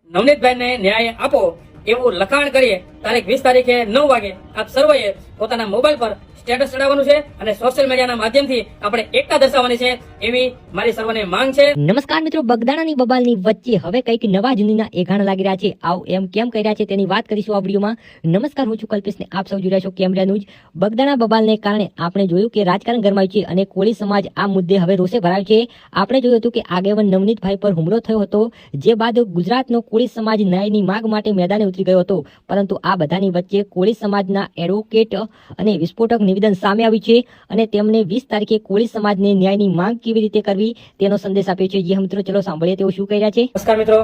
નવનીતભાઈને ન્યાય આપો એવું લખાણ કરીએ તારીખ 20 તારીખે 9 વાગે આપ સર્વેએ પોતાના મોબાઈલ પર સ્ટેટસ ચડાવવાનું છે અને સોશિયલ મીડિયાના માધ્યમથી આપણે એકતા દર્શાવવાની છે એવી મારી સર્વને માંગ છે। નમસ્કાર મિત્રો, બગદાણાની બબાલની વચ્ચે હવે કંઈક નવા જૂનીના એઘાણ લાગી રહ્યા છે। આવ એમ કેમ કહી રહ્યા છે તેની વાત કરીશું આ વિડીયોમાં। નમસ્કાર, હું છું કલ્પેશ ને આપ સૌ જોઈ રહ્યા છો કેમરા ન્યૂઝ। બગદાણા બબાલને કારણે આપણે જોયું કે રાજકારણ ગરમાયું છે અને કોળી સમાજ આ મુદ્દે હવે રોષે ભરાયો છે। આપણે જોયું હતું કે આગેવાન નવનીતભાઈ પર હુમલો થયો હતો, જે બાદ ગુજરાતનો કોળી સમાજ ન્યાયની માંગ માટે મેદાને ઉતરી ગયો હતો, પરંતુ આ બધાની વચ્ચે કોળી સમાજના એડવોકેટ અને વિસ્ફોટક નિવેદન સામે આવ્યું છે અને તેમણે 20 તારીખે કોળી સમાજને ન્યાયની માંગ કેવી રીતે કરવી તેનો સંદેશ આપ્યો છે। જે મિત્રો ચલો સાંભળીએ તેઓ શું કહી રહ્યા છે। નમસ્કાર મિત્રો,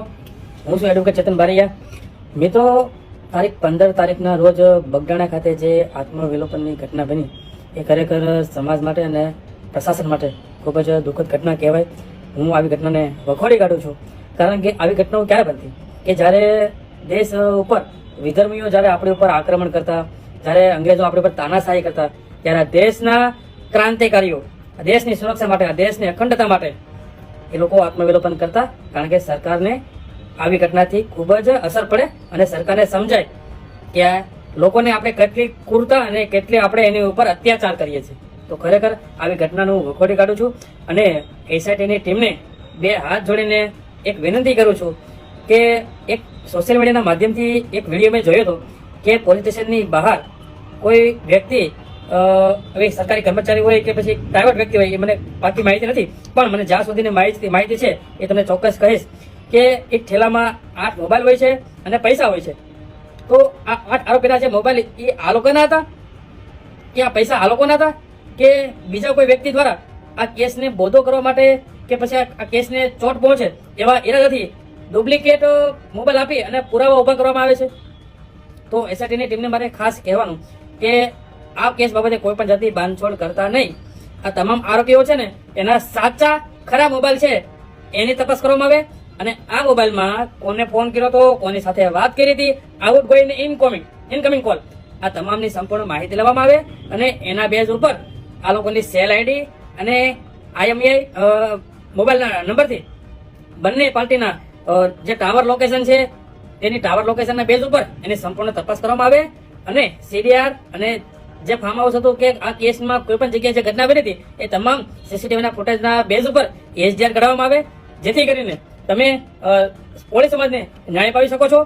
હું છું એડવોકેટ ચેતન બારૈયા। મિત્રો, તારીખ 15 તારીખના રોજ બગદાણા ખાતે જે આત્મવિલોપનની ઘટના બની એ ખરેખર સમાજ માટે અને પ્રશાસન માટે ખૂબ જ દુઃખદ ઘટના કહેવાય। હું આવી ઘટનાને વખોડી કાઢું છું, કારણ કે આવી ઘટનાઓ ક્યારે બનતી કે જ્યારે દેશ ઉપર વિધર્મીઓ જ્યારે આપણી ઉપર આક્રમણ કરતા, જ્યારે અંગ્રેજો આપણી ઉપર તાનાશાહી કરતા, ત્યારે દેશના ક્રાંતિકારીઓ દેશની સુરક્ષા માટે, દેશની અખંડતા માટે એ લોકો આત્મવિલોપન કરતા, કારણ કે સરકારને આવી ઘટનાથી ખૂબ જ અસર પડે અને સરકારને સમજાય કે આ લોકોને આપણે કેટલી ક્રૂરતા અને કેટલી આપણે એની ઉપર અત્યાચાર કરીએ છીએ। તો ખરેખર આવી ઘટનાનું વખોડી કાઢું છું અને એસઆઈટીની ટીમને બે હાથ જોડીને એક વિનંતી કરું છું કે એક સોશિયલ મીડિયાના માધ્યમથી એક વિડીયો મેં જોયો હતો કે પોલીસ સ્ટેશનની બહાર કોઈ વ્યક્તિ હવે સરકારી કર્મચારી હોય કે પછી પ્રાઇવેટ વ્યક્તિ હોય એ મને પાકી માહિતી નથી, પણ મને જ્યાં સુધીની માહિતી છે એ તમને ચોક્કસ કહીશ કે એક ઠેલામાં 8 મોબાઈલ હોય છે અને પૈસા હોય છે। તો આ 8 આરોપીના જે મોબાઈલ એ આ લોકોના હતા કે આ પૈસા આ લોકોના હતા કે બીજા કોઈ વ્યક્તિ દ્વારા આ કેસને બોધો કરવા માટે કે પછી આ કેસને ચોટ પહોંચે એવા ઇરાદાથી ડુપ્લિકેટ મોબાઈલ આપી અને પુરાવા ઉભા કરવામાં આવે છે। તો એસઆઈટીની ટીમને મારે ખાસ કહેવાનું કે આ કેસ બાબતે કોઈ પણ જાતની બાંધછોડ કરતા નહીં। આ તમામ આરોપીઓ છે ને એના સાચા ખરા મોબાઈલ છે એની તપાસ કરવામાં આવે અને આ મોબાઈલમાં કોને ફોન કર્યો હતો, કોની સાથે વાત કરી હતી, આઉટ ગોઈંગ ઇનકમિંગ કોલ, આ તમામની સંપૂર્ણ માહિતી લેવામાં આવે અને એના બેઝ ઉપર આ લોકોની સેલ આઈડી અને આઈએમઈઆઈ મોબાઈલના નંબરથી બંને પાર્ટીના જે ટાવર લોકેશન છે તેની ટાવર લોકેશનના બેઝ ઉપર એની સંપૂર્ણ તપાસ કરવામાં આવે અને સીડીઆર અને જે ફાર્મ હાઉસ હતું કે આ કેસમાં કોઈ પણ જગ્યાએ જે ઘટના બની હતી એ તમામ સીસીટીવીના ફૂટેજના બેઝ ઉપર એસડીઆર કઢાવવામાં આવે, જેથી કરીને તમે કોળી સમાજને ન્યાય પાવી શકો છો।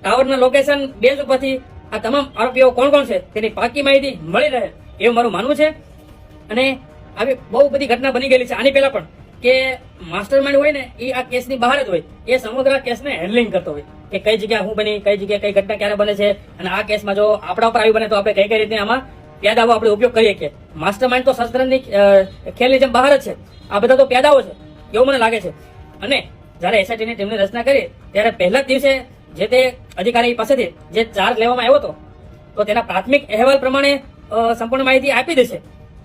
ટાવરના લોકેશન બેઝ ઉપરથી આ તમામ આરોપીઓ કોણ કોણ છે તેની પાકી માહિતી મળી રહે એવું મારું માનવું છે। અને આવી બહુ બધી ઘટના બની ગયેલી છે આની પહેલા પણ કે માસ્ટર માઇન્ડ હોય ને એ આ કેસની બહાર જ હોય, એ સમગ્ર કેસને હેન્ડલિંગ કરતો હોય કે કઈ જગ્યા શું બની, કઈ જગ્યાએ કઈ ઘટના ક્યારે બને છે અને આ કેસમાં જો આપણા ઉપર આવી બને તો આપણે કઈ કઈ રીતે આમાં પ્યાદાઓ આપણે ઉપયોગ કરીએ। કે માસ્ટર માઇન્ડ તો શસ્ત્રની ખેલની જેમ બહાર જ છે, આ બધા તો પ્યાદાઓ છે એવું મને લાગે છે। અને જ્યારે એસઆઈટીની ટીમની રચના કરી ત્યારે પહેલા જ દિવસે જે તે અધિકારી પાસેથી જે ચાર્જ લેવામાં આવ્યો હતો તો તેના પ્રાથમિક અહેવાલ પ્રમાણે સંપૂર્ણ માહિતી આપી દેશે।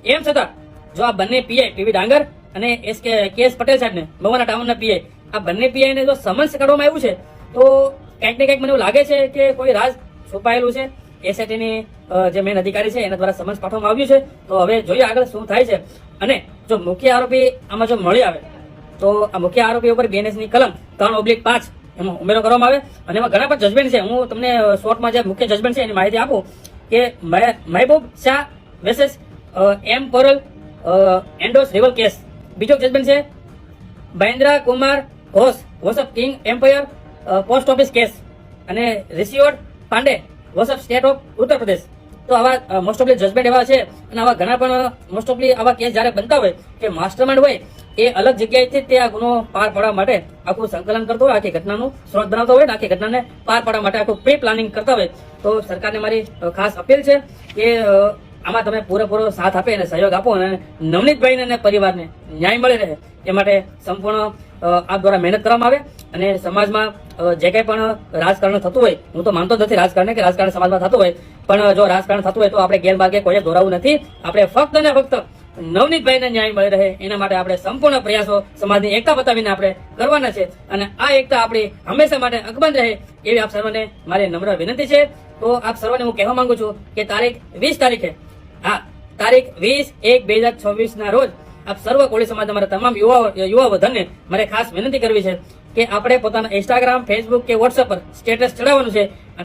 એમ છતાં જો આ બંને પીઆઈ પીવી ડાંગર અને કેએસ પટેલ સાહેબને મવાના ટાઉનના પીઆઈ, આ બંને પીઆઈને જો સમન્સ કાઢવામાં આવ્યું છે તો કંઈક ને કંઈક મને એવું લાગે છે કે કોઈ રાજ છુપાયેલું છે। એસઆઈટીની જે મેન અધિકારી છે એના દ્વારા સમન્સ પાઠવવામાં આવ્યું છે, તો હવે જોઈએ આગળ શું થાય છે। અને જો મુખ્ય આરોપી આમાં જો મળી આવે તો આ મુખ્ય આરોપી ઉપર બીએનએસની કલમ 3/5 એમાં ઉમેરો કરવામાં આવે અને એમાં ઘણા બધા જજમેન્ટ છે। હું તમને શોર્ટમાં જે મુખ્ય જજમેન્ટ છે એની માહિતી આપું કે મહેબૂબ શાહ વર્સેસ એમ કોરલ એન્ડોસ રિવલ કેસ। બીજો જજમેન્ટ છે Mahendra Kumar Ghosh versus king emperor post office case અને રિશિયોડ Pandey versus state of Uttar Pradesh. તો આવા મોસ્ટ ઓફલી જજમેન્ટ એવા છે અને આવા ઘણા પણ મોસ્ટ ઓફલી આવા કેસ જ્યારે બનતા હોય કે માસ્ટરમાઇન્ડ હોય એ અલગ જગ્યાએથી તે આ ગુનો પાર પાડવા માટે આખું સંકલન કરતો હોય, આખી ઘટનાનું સ્ત્રોત બનાવતો હોય, આખી ઘટનાને પાર પાડવા માટે આખું પ્રી પ્લાનિંગ કરતા હોય, તો સરકારને મારી ખાસ અપીલ છે કે આમાં તમે પૂરેપૂરો સાથ આપે અને સહયોગ આપો અને નવનીતભાઈને અને પરિવારને ન્યાય મળી રહે એ માટે સંપૂર્ણ આપ દ્વારા મહેનત કરવામાં આવે અને સમાજમાં જે કંઈ પણ રાજકારણ થતું હોય, હું તો માનતો જ નથી રાજકારણ કે રાજકારણ સમાજમાં થતું હોય, પણ જો રાજકારણ થતું હોય તો આપણે ગેરમાર્ગે કોઈ દોરાવું નથી। આપણે ફક્ત ને ફક્ત નવનીતભાઈને ન્યાય મળી રહે એના માટે આપણે સંપૂર્ણ પ્રયાસો સમાજની એકતા બતાવીને આપણે કરવાના છે અને આ એકતા આપણી હંમેશા માટે અકબંધ રહે એવી આપ સર્વને મારી નમ્ર વિનંતી છે। તો આપ સર્વને હું કહેવા માંગુ છું કે તારીખ 20 તારીખે તારીખ 20/1/2026 ના રોજ આપ સર્વ કોળી સમાજના મારા તમામ યુવા ધનને મારે ખાસ વિનંતી કરવી છે કે આપણે પોતાના ઇન્સ્ટાગ્રામ, ફેસબુક કે વોટ્સએપ પર સ્ટેટસ ચડાવવાનું છે